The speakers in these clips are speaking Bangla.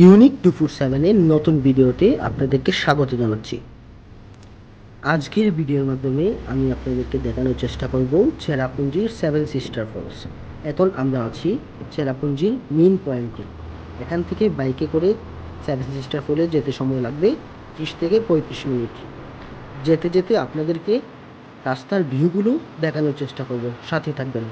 ইউনিক 247 এর নতুন ভিডিওতে আপনাদেরকে স্বাগত জানাচ্ছি। আজকের ভিডিওর মাধ্যমে আমি আপনাদেরকে দেখানোর চেষ্টা করব চেরাপুঞ্জির 7 সিস্টার ফলস। এখন আমরা আছি চেরাপুঞ্জির মেইন পয়েন্টে। এখান থেকে বাইকে করে 7 সিস্টার ফলে যেতে সময় লাগবে 30 থেকে 35 মিনিট। যেতে যেতে আপনাদেরকে রাস্তার ভিউগুলো দেখানোর চেষ্টা করব, সাথে থাকবেন।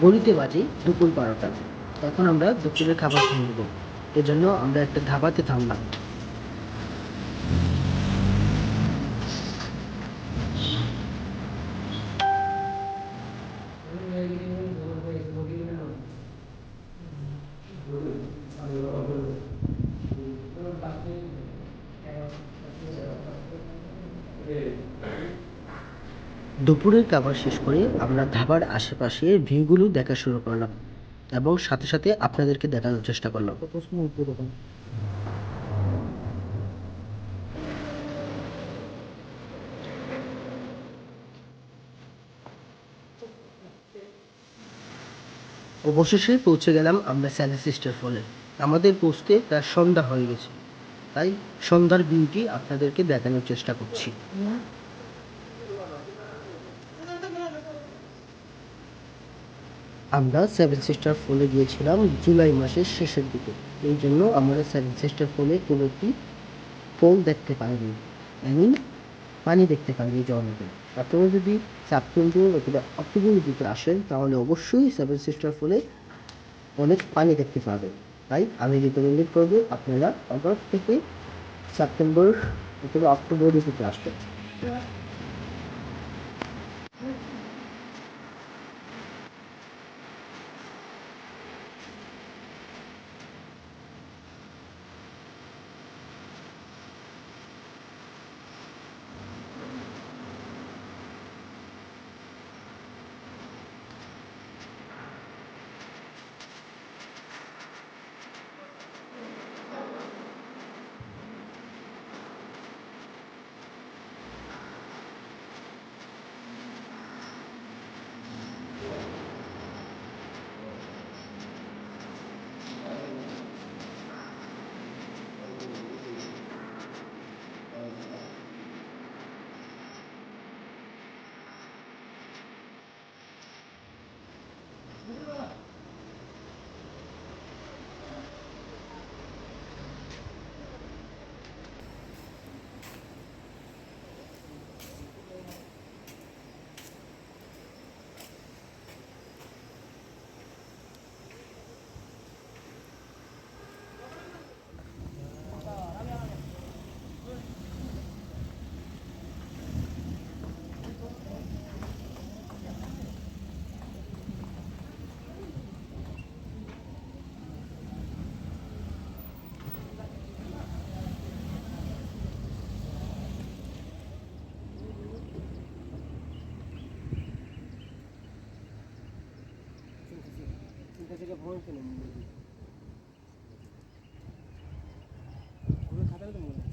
ঘড়িতে বাজে দুপুর 12টা। এখন আমরা দুপুরের খাবার খেয়ে নেব। এজন্য আমরা একটা ধাবাতে থামলাম। দুপুরের খাবার শেষ করে আমরা ধাবার আশেপাশে ভিউগুলো দেখা শুরু করলাম এবং সাথে সাথে আপনাদেরকে দেখানোর চেষ্টা করলাম। অবশেষে পৌঁছে গেলাম আমরা সেভেন সিস্টার ফলে। আমাদের পৌঁছতে প্রায় সন্ধ্যা হয়ে গেছে, তাই সন্ধ্যার ভিউটি আপনাদেরকে দেখানোর চেষ্টা করছি। আমরা সেভেন সিস্টার ফলে গিয়েছিলাম জুলাই মাসের শেষের দিকে। এই জন্য আমরা সেভেন সিস্টার ফলে কোনো একটি ফল দেখতে পাইনি, এমন পানি দেখতে পাইনি ঝর্ণাতে। আপনারা যদি সেপ্টেম্বর অথবা অক্টোবরের দিকে আসেন তাহলে অবশ্যই সেভেন সিস্টার ফলে অনেক পানি দেখতে পাবেন। তাই আমি রিকমেন্ড করবো আপনারা অগস্ট থেকে সেপ্টেম্বর অথবা অক্টোবরের দিকে আসবেন। থেকে ভ্রমণ কেন খাতা